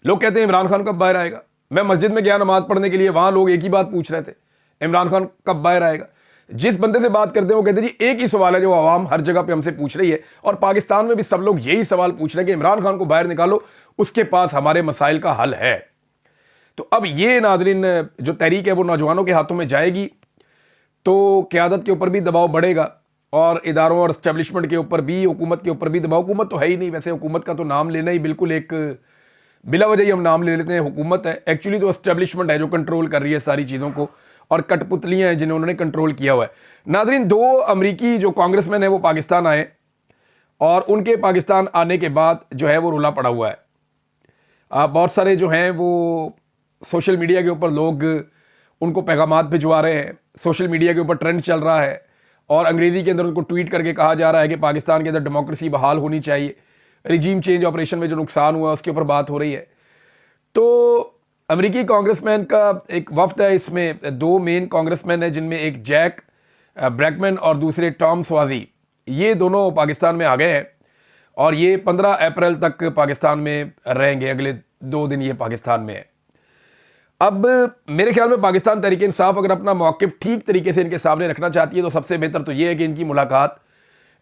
लोग कहते हैं इमरान खान कब बाहर आएगा। मैं मस्जिद में गया नमाज पढ़ने के लिए, वहां लोग एक ही बात पूछ रहे थे, इमरान खान कब बाहर आएगा। जिस बंदे से बात करते हैं वो कहते हैं जी एक ही सवाल है जो आवाम हर जगह पे हमसे पूछ रही है, और पाकिस्तान में भी सब लोग यही सवाल पूछ रहे हैं कि इमरान खान को बाहर निकालो, उसके पास हमारे मसाइल का हल है। तो अब ये नाज़रीन जो तहरीक है वो नौजवानों के हाथों में जाएगी तो क़यादत के ऊपर भी दबाव बढ़ेगा, और इदारों और एस्टेब्लिशमेंट के ऊपर भी, हुकूमत के ऊपर भी दबाव। हुकूमत तो है ही नहीं, वैसे हुकूमत का तो नाम लेना ही बिल्कुल एक बिला वजह ही हम नाम ले लेते हैं हुकूमत है, एक्चुअली तो एस्टेब्लिशमेंट है जो कंट्रोल कर रही है सारी चीज़ों को, और कठपुतलियां हैं जिन्हें उन्होंने कंट्रोल किया हुआ है। नाज़रीन, 2 अमरीकी जो कांग्रेसमैन है वो पाकिस्तान आए, और उनके पाकिस्तान आने के बाद जो है वो रुला पड़ा हुआ है। बहुत सारे जो हैं वो सोशल मीडिया के ऊपर लोग उनको पैगामात भिजवा रहे हैं, सोशल मीडिया के ऊपर ट्रेंड चल रहा है, और अंग्रेज़ी के अंदर उनको ट्वीट करके कहा जा रहा है कि पाकिस्तान के अंदर डेमोक्रेसी बहाल होनी चाहिए, रिजीम चेंज ऑपरेशन में जो नुकसान हुआ उसके ऊपर बात हो रही है। तो अमेरिकी कांग्रेसमैन का एक वफ्द है, इसमें 2 मेन कांग्रेसमैन हैं जिनमें एक जैक ब्रैकमैन और दूसरे टॉम स्वाजी, ये दोनों पाकिस्तान में आ गए हैं, और ये 15 अप्रैल तक पाकिस्तान में रहेंगे। अगले 2 दिन ये पाकिस्तान में है। अब मेरे ख्याल में पाकिस्तान तहरीक इंसाफ अगर अपना मौक़िफ़ ठीक तरीके से इनके सामने रखना चाहती है तो सबसे बेहतर तो ये है कि इनकी मुलाकात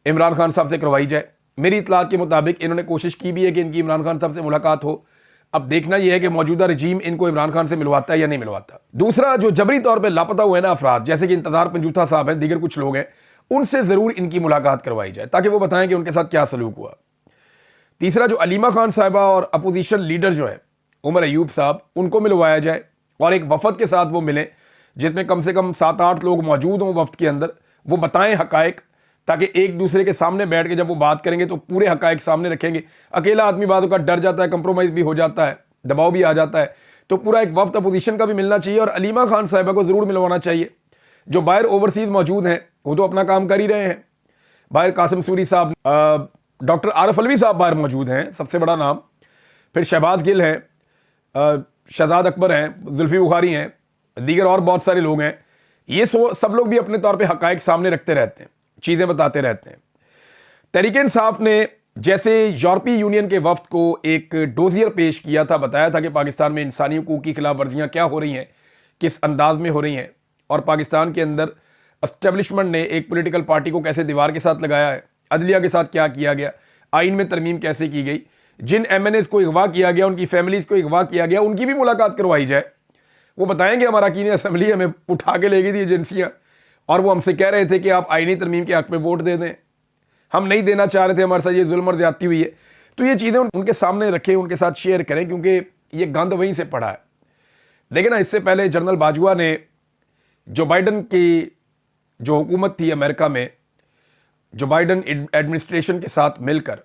इमरान खान साहब से करवाई जाए। मेरी इतलात के मुताबिक इन्होंने कोशिश की भी है कि इनकी इमरान खान साहब से मुलाकात हो। अब देखना यह है कि मौजूदा रजीम इनको इमरान खान से मिलवाता है या नहीं मिलवाता। दूसरा, जो जबरी तौर पर लापता हुए ना अफराद, जैसे कि इंतजार पंजूथा साहब हैं, दीगर कुछ लोग हैं, उनसे ज़रूर इनकी मुलाकात करवाई जाए ताकि वो बताएं कि उनके साथ क्या सलूक हुआ। तीसरा, जो अलीमा खान साहिबा और अपोजिशन लीडर जो है उमर अयूब साहब, उनको मिलवाया जाए और एक वफद के साथ वो मिलें जिसमें कम से कम 7-8 लोग मौजूद हों वफ्द के अंदर, वो बताएं हकायक, ताकि एक दूसरे के सामने बैठ के जब वो बात करेंगे तो पूरे हकायक सामने रखेंगे। अकेला आदमी बातों का डर जाता है, कंप्रोमाइज़ भी हो जाता है, दबाव भी आ जाता है, तो पूरा एक वफ्द अपोजिशन का भी मिलना चाहिए, और अलीमा खान साहिबा को ज़रूर मिलवाना चाहिए। जो बाहर ओवरसीज़ मौजूद हैं वो तो अपना काम कर ही रहे हैं, बाहर कासिम सूरी साहब, डॉक्टर आरफ अलवी साहब बाहर मौजूद हैं, सबसे बड़ा नाम, फिर शहबाज गिल हैं, शहजाद अकबर हैं, जुल्फी बुखारी हैं, दीगर और बहुत सारे लोग हैं। ये सब लोग भी अपने तौर पे हकायक सामने रखते रहते हैं, चीज़ें बताते रहते हैं। तहरीक इंसाफ ने जैसे यूरोपीय यूनियन के वफ्द को एक डोजियर पेश किया था, बताया था कि पाकिस्तान में इंसानी हकूक़ की खिलाफ वर्जियाँ क्या हो रही हैं, किस अंदाज में हो रही हैं, और पाकिस्तान के अंदर एस्टेब्लिशमेंट ने एक पॉलिटिकल पार्टी को कैसे दीवार के साथ लगाया है, अदलिया के साथ क्या किया गया, आइन में तरमीम कैसे की गई, जिन MNAs को अगवा किया गया, उनकी फैमिलीज़ को अगवा किया गया, उनकी भी मुलाकात करवाई जाए। वो बताएंगे हमारा अरकान असम्बली हमें उठा के ले गई थी एजेंसियाँ, और वो हमसे कह रहे थे कि आप आइनी तरमीम के हक़ में वोट दे दें, हम नहीं देना चाह रहे थे, हमारे साथ ये जुल्म और ज़्यादती हुई है। तो ये चीज़ें उनके सामने रखें, उनके साथ शेयर करें, क्योंकि ये गंद वहीं से पड़ा है। लेकिन ना, इससे पहले जनरल बाजवा ने जो बाइडन की जो हुकूमत थी अमेरिका में, जो बाइडन एडमिनिस्ट्रेशन के साथ मिलकर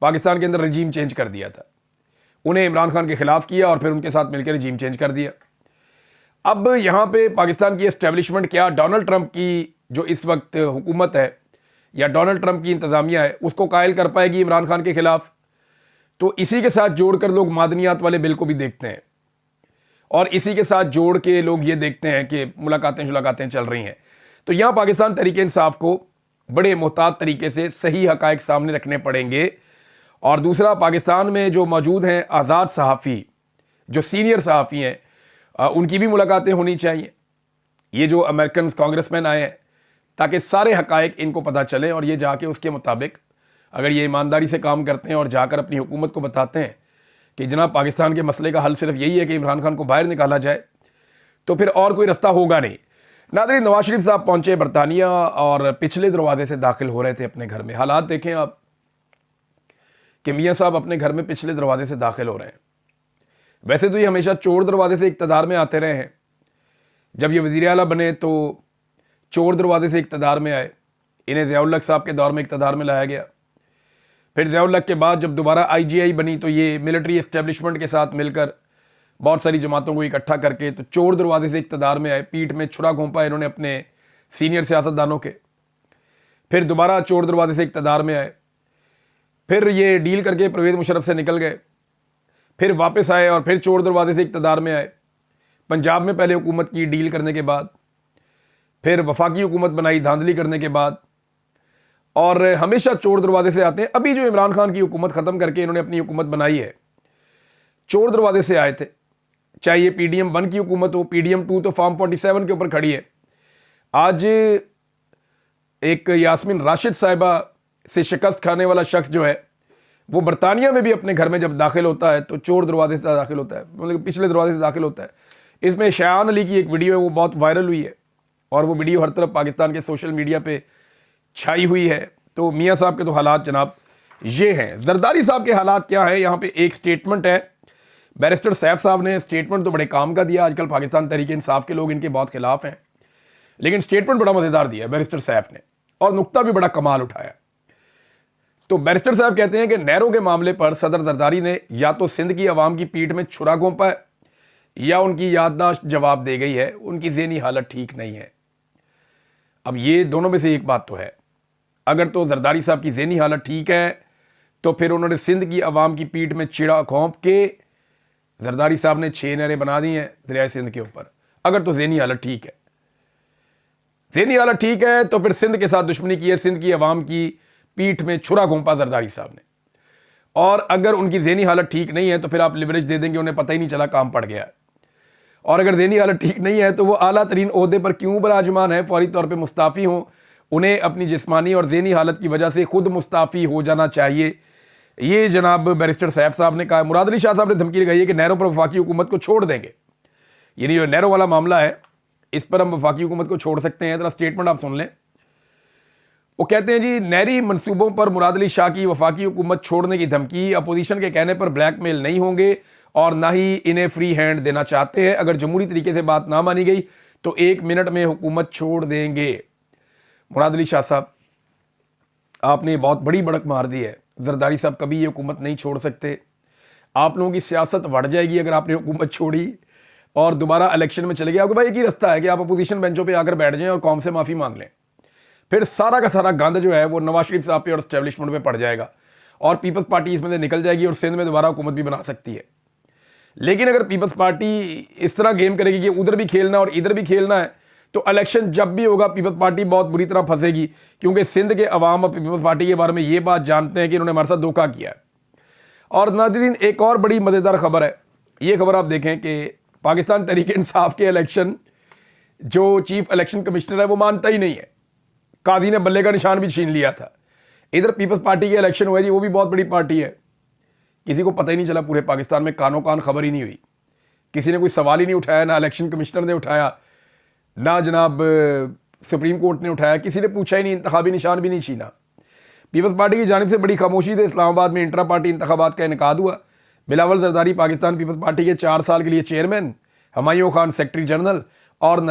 पाकिस्तान के अंदर रजीम चेंज कर दिया था, उन्हें इमरान खान के खिलाफ किया और फिर उनके साथ मिलकर रजीम चेंज कर दिया। अब यहाँ पे पाकिस्तान की एस्टेब्लिशमेंट क्या डोनाल्ड ट्रंप की जो इस वक्त हुकूमत है या डोनाल्ड ट्रंप की इंतज़ामिया है उसको कायल कर पाएगी इमरान खान के खिलाफ? तो इसी के साथ जोड़कर लोग मादनियात वाले बिल को भी देखते हैं, और इसी के साथ जोड़ के लोग ये देखते हैं कि मुलाकातें चल रही हैं। तो यहाँ पाकिस्तान तहरीक इंसाफ को बड़े मोहतात तरीके से सही हकायक सामने रखने पड़ेंगे। और दूसरा, पाकिस्तान में जो मौजूद हैं आज़ाद सहाफ़ी, जो सीनियर सहाफ़ी हैं, उनकी भी मुलाकातें होनी चाहिए, ये जो अमेरिकन कांग्रेसमैन आए हैं, ताकि सारे हकायक इनको पता चले, और ये जाके उसके मुताबिक अगर ये ईमानदारी से काम करते हैं और जाकर अपनी हुकूमत को बताते हैं कि जनाब पाकिस्तान के मसले का हल सिर्फ यही है कि इमरान खान को बाहर निकाला जाए, तो फिर और कोई रास्ता होगा नहीं। नाज़रीन, नवाज शरीफ साहब पहुँचे बरतानिया और पिछले दरवाजे से दाखिल हो रहे थे अपने घर में। हालात देखें आप कि मियाँ साहब अपने घर में पिछले दरवाजे से दाखिल हो रहे हैं। वैसे तो ये हमेशा चोर दरवाजे से इक़्तिदार में आते रहे हैं, जब ये वज़ीर आला बने तो चोर दरवाजे से इक़्तिदार में आए, इन्हें ज़िया उल हक साहब के दौर में इक़्तिदार में लाया गया। फिर ज़िया उल हक के बाद जब दोबारा IGI बनी तो ये मिलिट्री एस्टेब्लिशमेंट के साथ मिलकर बहुत सारी जमातों को इकट्ठा करके तो चोर दरवाजे से इक़्तिदार में आए, पीठ में छुरा घोंपा इन्होंने अपने सीनियर सियासतदानों के। फिर दोबारा चोर दरवाजे से इक़्तिदार में आए, फिर ये डील करके परवेज़ मुशर्रफ से निकल गए, फिर वापस आए और फिर चोर दरवाजे से इक़्तिदार में आए। पंजाब में पहले हुकूमत की डील करने के बाद, फिर वफाकी हुकूमत बनाई धांधली करने के बाद, और हमेशा चोर दरवाजे से आते हैं। अभी जो इमरान खान की हुकूमत ख़त्म करके इन्होंने अपनी हुकूमत बनाई है, चोर दरवाजे से आए थे। चाहे ये PDM 1 की हुकूमत हो, PDM 2 तो फॉर्म 47 के ऊपर खड़ी है। आज एक यास्मीन राशिद साहिबा से शिकस्त खाने वाला शख्स जो है वो बरतानिया में भी अपने घर में जब दाखिल होता है तो चोर दरवाजे से दाखिल होता है, मतलब पिछले दरवाजे से दाखिल होता है। इसमें शायान अली की एक वीडियो है, वो बहुत वायरल हुई है और वो वीडियो हर तरफ पाकिस्तान के सोशल मीडिया पे छाई हुई है। तो मियाँ साहब के तो हालात जनाब ये हैं। जरदारी साहब के हालात क्या है, यहाँ पे एक स्टेटमेंट है बैरिस्टर सैफ साहब ने। स्टेटमेंट तो बड़े काम का दिया, आजकल पाकिस्तान तहरीक इंसाफ के लोग इनके बहुत खिलाफ हैं, लेकिन स्टेटमेंट बड़ा मजेदार दिया बैरिस्टर सैफ ने और नुक्ता भी बड़ा कमाल उठाया। तो बैरिस्टर साहब कहते हैं कि नहरों के मामले पर सदर जरदारी ने या तो सिंध की आवाम की पीठ में छुरा घोंपा है या उनकी याददाश्त जवाब दे गई है, उनकी ज़हनी हालत ठीक नहीं है। अब ये दोनों में से एक बात तो है, अगर तो जरदारी साहब की ज़हनी हालत ठीक है तो फिर उन्होंने सिंध की आवाम की पीठ में चिड़ा घोंप के जरदारी साहब ने 6 नहरें बना दी हैं दरियाए सिंध के ऊपर। अगर तो ज़हनी हालत ठीक है, ज़हनी हालत ठीक है तो फिर सिंध के साथ दुश्मनी की है, सिंध की आवाम की पीठ में छुरा घोंपा जरदारी साहब ने। और अगर उनकी ज़हनी हालत ठीक नहीं है तो फिर आप लिवरेज दे देंगे, उन्हें पता ही नहीं चला काम पड़ गया। और अगर ज़हनी हालत ठीक नहीं है तो वो आला तरीन ओहदे पर क्यों बराजमान है, फौरी तौर पे मुस्ताफ़ी हों, उन्हें अपनी जिस्मानी और ज़हनी हालत की वजह से खुद मुस्ताफ़ी हो जाना चाहिए। ये जनाब बैरिस्टर सैफ साहब ने कहा। मुराद अली शाह साहब ने धमकी लगाई है कि नहरों पर वफाकी हुकूमत को छोड़ देंगे, यानी जो नहरों वाला मामला है इस पर हम वफाकी हुकूमत को छोड़ सकते हैं। जरा स्टेटमेंट आप सुन लें। वो कहते हैं जी, नहरी मंसूबों पर मुराद अली शाह की वफाकी हुकूमत छोड़ने की धमकी अपोजिशन के कहने पर ब्लैकमेल नहीं होंगे और ना ही इन्हें फ्री हैंड देना चाहते हैं। अगर जमहूरी तरीके से बात ना मानी गई तो 1 मिनट में हुकूमत छोड़ देंगे। मुराद अली शाह साहब, आपने बहुत बड़ी बड़क मार दी है। जरदारी साहब कभी ये हुकूमत नहीं छोड़ सकते। आप लोगों की सियासत बढ़ जाएगी अगर आपने हुकूमत छोड़ी और दोबारा इलेक्शन में चले गए। आपके भाई एक ही रास्ता है कि आप अपोजिशन बेंचों पर आकर बैठ जाएं और कौम से माफ़ी मांग लें। फिर सारा का सारा गंद जो है वो नवाज शरीफ साहब पे और एस्टेब्लिशमेंट पे पड़ जाएगा और पीपल्स पार्टी इसमें से निकल जाएगी और सिंध में दोबारा हुकूमत भी बना सकती है। लेकिन अगर पीपल्स पार्टी इस तरह गेम करेगी कि उधर भी खेलना और इधर भी खेलना है तो इलेक्शन जब भी होगा पीपल्स पार्टी बहुत बुरी तरह फंसेगी, क्योंकि सिंध के अवाम और पीपल्स पार्टी के बारे में ये बात जानते हैं कि इन्होंने हमारे साथ धोखा किया है। और नाज़रीन, एक और बड़ी मज़ेदार खबर है। ये खबर आप देखें कि पाकिस्तान तहरीक इंसाफ के इलेक्शन जो चीफ इलेक्शन कमिश्नर है वो मानता ही नहीं है। काजी ने बल्ले का निशान भी छीन लिया था। इधर पीपल्स पार्टी के इलेक्शन हुए जी, वो भी बहुत बड़ी पार्टी है, किसी को पता ही नहीं चला। पूरे पाकिस्तान में कानो कान खबर ही नहीं हुई, किसी ने कोई सवाल ही नहीं उठाया, ना इलेक्शन कमिश्नर ने उठाया, ना जनाब सुप्रीम कोर्ट ने उठाया, किसी ने पूछा ही नहीं, इंतखाबी निशान भी नहीं छीना। पीपल्स पार्टी की जानिब से बड़ी खामोशी से इस्लामाबाद में इंट्रा पार्टी इंतखाबात का इनेकाद हुआ। बिलावल जरदारी पाकिस्तान पीपल्स पार्टी के 4 साल के लिए chairman, Humayun Khan secretary general और